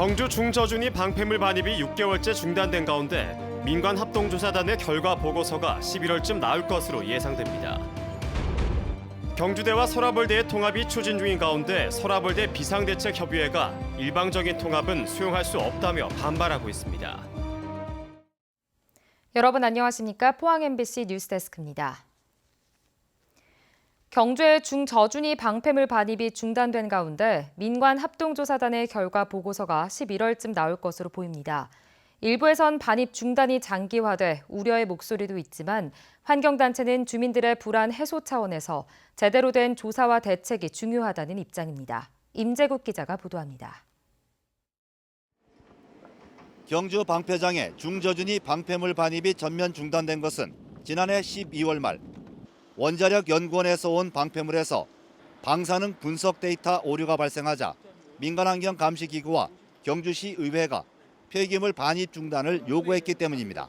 경주 중저준이 방패물 반입이 6개월째 중단된 가운데 민관합동조사단의 결과 보고서가 11월쯤 나올 것으로 예상됩니다. 경주대와 서라벌대의 통합이 추진 중인 가운데 서라벌대 비상대책협의회가 일방적인 통합은 수용할 수 없다며 반발하고 있습니다. 여러분 안녕하십니까? 포항 MBC 뉴스데스크입니다. 경주의 중저준이 방패물 반입이 중단된 가운데 민관합동조사단의 결과 보고서가 11월쯤 나올 것으로 보입니다. 일부에선 반입 중단이 장기화돼 우려의 목소리도 있지만 환경단체는 주민들의 불안 해소 차원에서 제대로 된 조사와 대책이 중요하다는 입장입니다. 임재국 기자가 보도합니다. 경주 방패장에 중저준이 방패물 반입이 전면 중단된 것은 지난해 12월 말 원자력연구원에서 온 방패물에서 방사능 분석 데이터 오류가 발생하자 민간환경감시기구와 경주시 의회가 폐기물 반입 중단을 요구했기 때문입니다.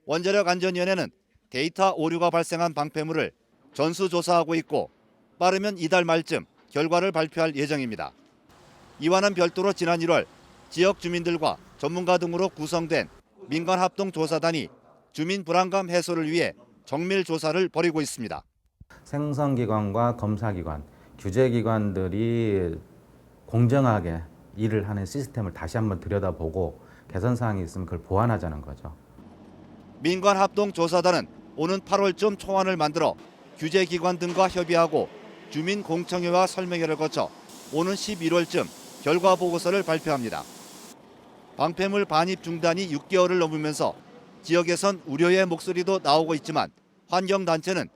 원자력안전위원회는 데이터 오류가 발생한 방패물을 전수조사하고 있고 빠르면 이달 말쯤 결과를 발표할 예정입니다. 이와는 별도로 지난 1월 지역 주민들과 전문가 등으로 구성된 민간합동조사단이 주민 불안감 해소를 위해 정밀 조사를 벌이고 있습니다. 생성기관과 검사기관, 규제기관들이 공정하게 일을 하는 시스템을 다시 한번 들여다보고 개선사항이 있으면 그걸 보완하자는 거죠. 민관합동조사단은 오는 8월쯤 초안을 만들어 규제기관 등과 협의하고 주민공청회와 설명회를 거쳐 오는 11월쯤 결과보고서를 발표합니다. 방패물 반입 중단이 6개월을 넘으면서 지역에선 우려의 목소리도 나오고 있지만 환경단체는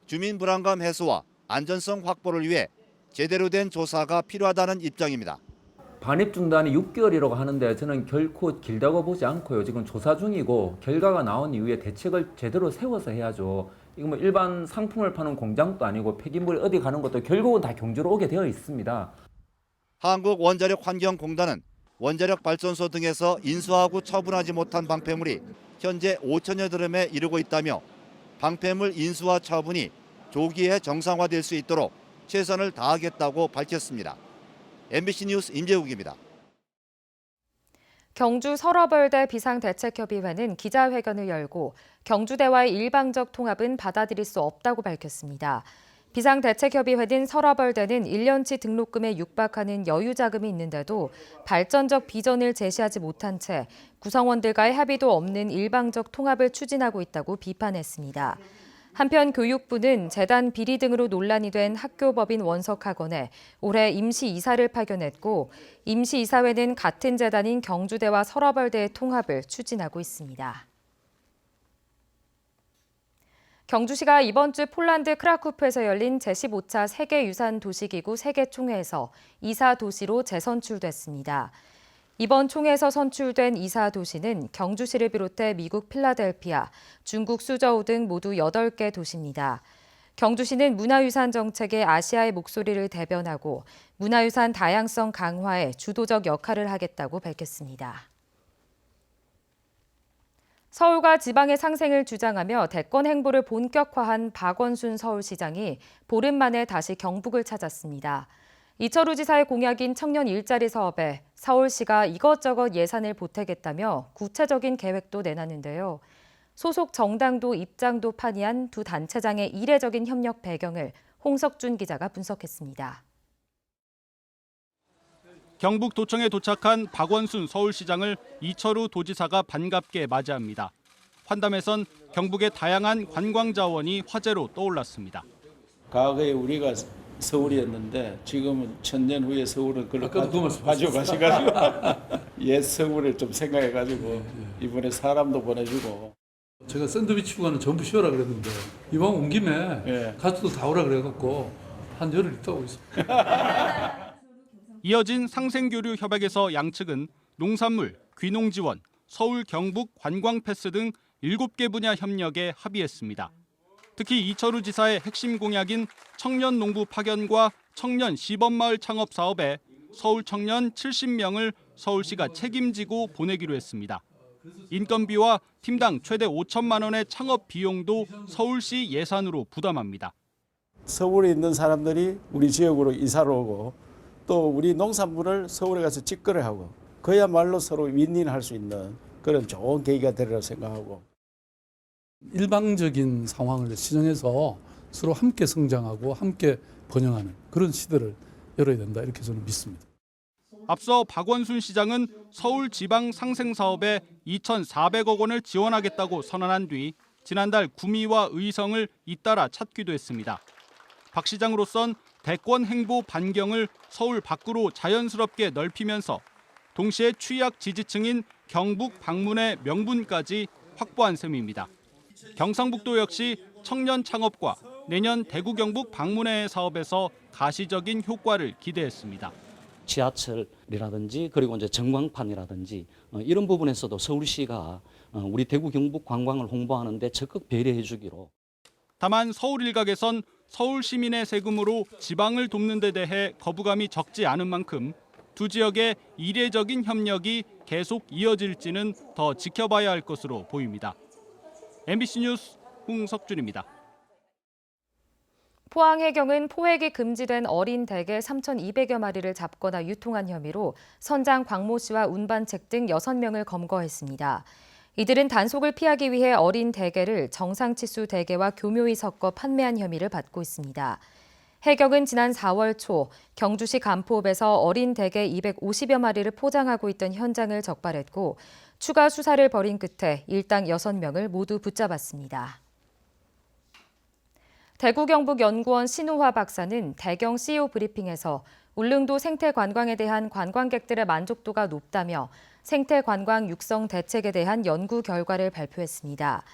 주민 불안감 해소와 안전성 확보를 위해 제대로 된 조사가 필요하다는 입장입니다. 반입 중단이 6개월이라고 하는데 저는 결코 길다고 보지 않고요. 지금 조사 중이고 결과가 나온 이후에 대책을 제대로 세워서 해야죠. 이거 뭐 일반 상품을 파는 공장도 아니고 폐기물이 어디 가는 것도 결국은 다 경주로 오게 되어 있습니다. 한국원자력환경공단은 원자력 발전소 등에서 인수하고 처분하지 못한 방패물이 현재 5천여 드럼에 이르고 있다며 방패물 인수와 처분이 조기에 정상화될 수 있도록 최선을 다하겠다고 밝혔습니다. MBC 뉴스 임재욱입니다. 경주 서라벌대 비상대책협의회는 기자회견을 열고 경주대와의 일방적 통합은 받아들일 수 없다고 밝혔습니다. 비상대책협의회는 서라벌대는 1년치 등록금에 육박하는 여유자금이 있는데도 발전적 비전을 제시하지 못한 채 구성원들과의 합의도 없는 일방적 통합을 추진하고 있다고 비판했습니다. 한편 교육부는 재단 비리 등으로 논란이 된 학교법인 원석학원에 올해 임시이사를 파견했고 임시이사회는 같은 재단인 경주대와 서라벌대의 통합을 추진하고 있습니다. 경주시가 이번 주 폴란드 크라쿠프에서 열린 제15차 세계유산도시기구 세계총회에서 이사 도시로 재선출됐습니다. 이번 총회에서 선출된 이사 도시는 경주시를 비롯해 미국 필라델피아, 중국 수저우 등 모두 8개 도시입니다. 경주시는 문화유산 정책의 아시아의 목소리를 대변하고 문화유산 다양성 강화에 주도적 역할을 하겠다고 밝혔습니다. 서울과 지방의 상생을 주장하며 대권 행보를 본격화한 박원순 서울시장이 보름 만에 다시 경북을 찾았습니다. 이철우 지사의 공약인 청년 일자리 사업에 서울시가 이것저것 예산을 보태겠다며 구체적인 계획도 내놨는데요. 소속 정당도 입장도 판이한 두 단체장의 이례적인 협력 배경을 홍석준 기자가 분석했습니다. 경북도청에 도착한 박원순 서울시장을 이철우 도지사가 반갑게 맞이합니다. 환담에선 경북의 다양한 관광 자원이 화제로 떠올랐습니다. 과거에 우리가 서울이었는데 지금은 1000년 후에 서울은 그걸 가져가셔가지고 옛 서울을 좀 생각해가지고 이번에 사람도 보내주고. 제가 샌드위치 구간은 전부 쉬어라 그랬는데 이왕 온 김에 가족도 다 오라 그래갖고 한 열흘 있다 오고 있습니다. 이어진 상생교류 협약에서 양측은 농산물, 귀농 지원, 서울 경북 관광 패스 등 7개 분야 협력에 합의했습니다. 특히 이철우 지사의 핵심 공약인 청년 농부 파견과 청년 시범마을 창업 사업에 서울 청년 70명을 서울시가 책임지고 보내기로 했습니다. 인건비와 팀당 최대 5천만 원의 창업 비용도 서울시 예산으로 부담합니다. 서울에 있는 사람들이 우리 지역으로 이사를 오고 또 우리 농산물을 서울에 가서 직거래하고 그야말로 서로 윈윈할 수 있는 그런 좋은 계기가 되리라고 생각하고. 일방적인 상황을 시정해서 서로 함께 성장하고 함께 번영하는 그런 시대를 열어야 된다 이렇게 저는 믿습니다. 앞서 박원순 시장은 서울지방상생사업에 2,400억 원을 지원하겠다고 선언한 뒤 지난달 구미와 의성을 잇따라 찾기도 했습니다. 박 시장으로선 대권 행보 반경을 서울 밖으로 자연스럽게 넓히면서 동시에 취약 지지층인 경북 방문의 명분까지 확보한 셈입니다. 경상북도 역시 청년 창업과 내년 대구 경북 방문회 사업에서 가시적인 효과를 기대했습니다. 지하철이라든지 그리고 이제 전광판이라든지 이런 부분에서도 서울시가 우리 대구 경북 관광을 홍보하는 데 적극 배려해 주기로. 다만 서울 일각에선 서울 시민의 세금으로 지방을 돕는 데 대해 거부감이 적지 않은 만큼 두 지역의 이례적인 협력이 계속 이어질지는 더 지켜봐야 할 것으로 보입니다. MBC 뉴스 홍석준입니다. 포항해경은 포획이 금지된 어린 대게 3,200여 마리를 잡거나 유통한 혐의로 선장 광모 씨와 운반책 등 6명을 검거했습니다. 이들은 단속을 피하기 위해 어린 대게를 정상치수 대게와 교묘히 섞어 판매한 혐의를 받고 있습니다. 해경은 지난 4월 초 경주시 간포읍에서 어린 대게 250여 마리를 포장하고 있던 현장을 적발했고 추가 수사를 벌인 끝에 일당 6명을 모두 붙잡았습니다. 대구 경북연구원 신우화 박사는 대경 CEO 브리핑에서 울릉도 생태관광에 대한 관광객들의 만족도가 높다며 생태관광 육성 대책에 대한 연구 결과를 발표했습니다.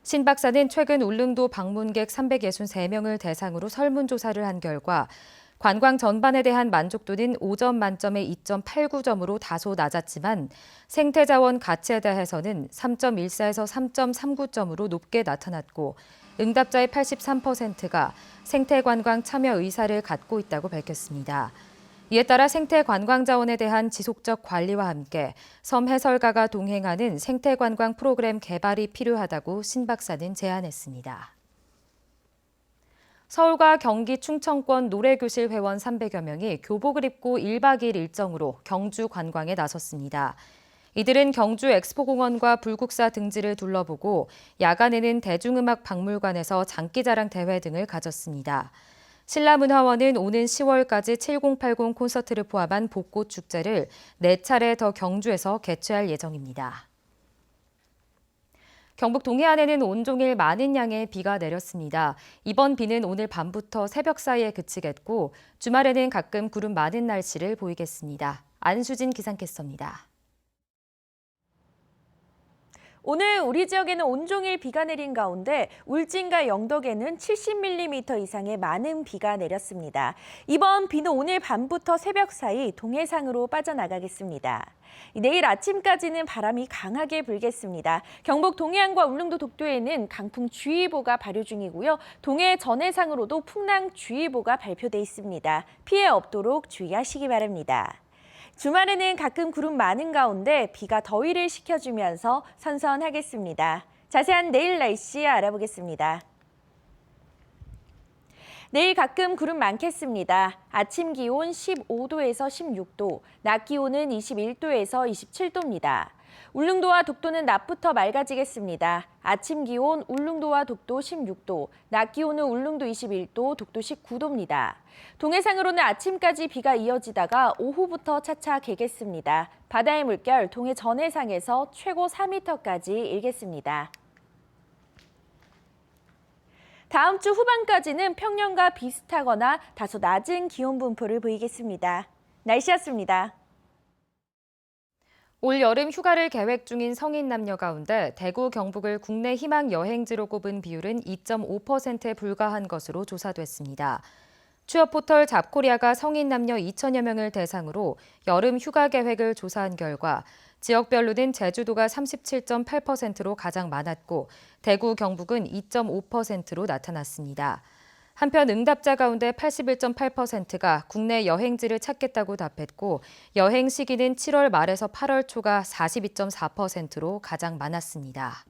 신 박사는 최근 울릉도 방문객 363명을 대상으로 설문조사를 한 결과 관광 전반에 대한 만족도는 5점 만점에 2.89점으로 다소 낮았지만 생태자원 가치에 대해서는 3.14에서 3.39점으로 높게 나타났고 응답자의 83%가 생태관광 참여 의사를 갖고 있다고 밝혔습니다. 이에 따라 생태관광자원에 대한 지속적 관리와 함께 섬 해설가가 동행하는 생태관광 프로그램 개발이 필요하다고 신 박사는 제안했습니다. 서울과 경기 충청권 노래교실 회원 300여 명이 교복을 입고 1박 2일 일정으로 경주 관광에 나섰습니다. 이들은 경주 엑스포공원과 불국사 등지를 둘러보고 야간에는 대중음악 박물관에서 장기자랑 대회 등을 가졌습니다. 신라문화원은 오는 10월까지 7080 콘서트를 포함한 벚꽃 축제를 4차례 더 경주에서 개최할 예정입니다. 경북 동해안에는 온종일 많은 양의 비가 내렸습니다. 이번 비는 오늘 밤부터 새벽 사이에 그치겠고 주말에는 가끔 구름 많은 날씨를 보이겠습니다. 안수진 기상캐스터입니다. 오늘 우리 지역에는 온종일 비가 내린 가운데 울진과 영덕에는 70mm 이상의 많은 비가 내렸습니다. 이번 비는 오늘 밤부터 새벽 사이 동해상으로 빠져나가겠습니다. 내일 아침까지는 바람이 강하게 불겠습니다. 경북 동해안과 울릉도 독도에는 강풍주의보가 발효 중이고요. 동해 전해상으로도 풍랑주의보가 발표돼 있습니다. 피해 없도록 주의하시기 바랍니다. 주말에는 가끔 구름 많은 가운데 비가 더위를 식혀주면서 선선하겠습니다. 자세한 내일 날씨 알아보겠습니다. 내일 가끔 구름 많겠습니다. 아침 기온 15도에서 16도, 낮 기온은 21도에서 27도입니다. 울릉도와 독도는 낮부터 맑아지겠습니다. 아침 기온 울릉도와 독도 16도, 낮 기온은 울릉도 21도, 독도 19도입니다. 동해상으로는 아침까지 비가 이어지다가 오후부터 차차 개겠습니다. 바다의 물결 동해 전해상에서 최고 4m까지 일겠습니다. 다음 주 후반까지는 평년과 비슷하거나 다소 낮은 기온 분포를 보이겠습니다. 날씨였습니다. 올 여름 휴가를 계획 중인 성인 남녀 가운데 대구, 경북을 국내 희망 여행지로 꼽은 비율은 2.5%에 불과한 것으로 조사됐습니다. 취업 포털 잡코리아가 성인 남녀 2천여 명을 대상으로 여름 휴가 계획을 조사한 결과 지역별로는 제주도가 37.8%로 가장 많았고 대구, 경북은 2.5%로 나타났습니다. 한편 응답자 가운데 81.8%가 국내 여행지를 찾겠다고 답했고 여행 시기는 7월 말에서 8월 초가 42.4%로 가장 많았습니다.